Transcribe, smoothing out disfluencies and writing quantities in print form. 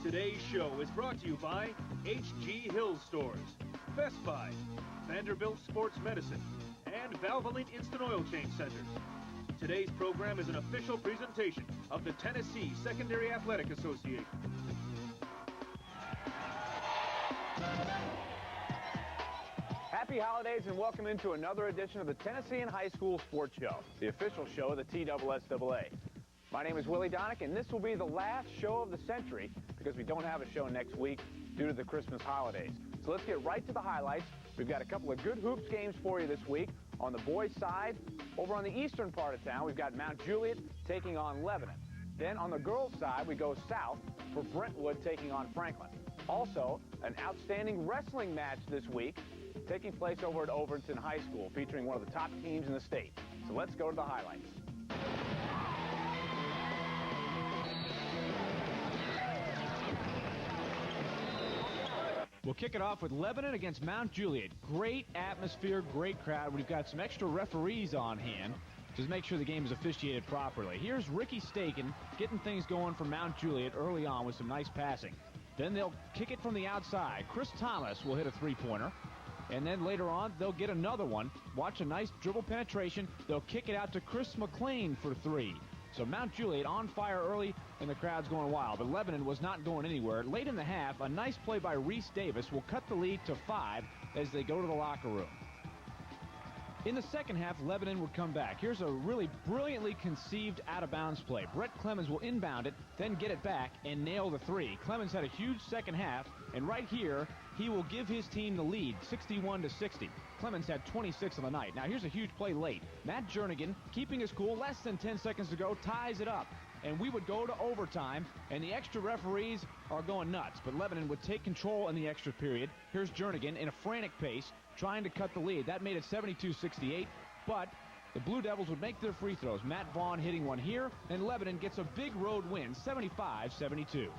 Today's show is brought to you by H.G. Hill Stores, Best Buy, Vanderbilt Sports Medicine, and Valvoline Instant Oil Change Centers. Today's program is an official presentation of the Tennessee Secondary Athletic Association. Happy holidays and welcome into another edition of the Tennessean High School Sports Show, the official show of the TSSAA. My name is Willie Donick, and this will be the last show of the century because we don't have a show next week due to the Christmas holidays. So let's get right to the highlights. We've got a couple of good hoops games for you this week. On the boys' side, over on the eastern part of town, we've got Mount Juliet taking on Lebanon. Then on the girls' side, we go south for Brentwood taking on Franklin. Also, an outstanding wrestling match this week taking place over at Overton High School, featuring one of the top teams in the state. So let's go to the highlights. We'll kick it off with Lebanon against Mount Juliet. Great atmosphere, great crowd. We've got some extra referees on hand to make sure the game is officiated properly. Here's Ricky Staken getting things going for Mount Juliet early on with some nice passing. Then they'll kick it from the outside. Chris Thomas will hit a three-pointer. And then later on, they'll get another one. Watch a nice dribble penetration. They'll kick it out to Chris McLean for three. So Mount Juliet on fire early, and the crowd's going wild. But Lebanon was not going anywhere. Late in the half, a nice play by Reese Davis will cut the lead to 5 as they go to the locker room. In the second half, Lebanon would come back. Here's a really brilliantly conceived out-of-bounds play. Brett Clemens will inbound it, then get it back and nail the three. Clemens had a huge second half, and right here, he will give his team the lead, 61-60. Clemens had 26 on the night. Now here's a huge play late. Matt Jernigan, keeping his cool, less than 10 seconds to go, ties it up. And we would go to overtime, and the extra referees are going nuts. But Lebanon would take control in the extra period. Here's Jernigan in a frantic pace, trying to cut the lead. That made it 72-68, but the Blue Devils would make their free throws. Matt Vaughn hitting one here, and Lebanon gets a big road win, 75-72.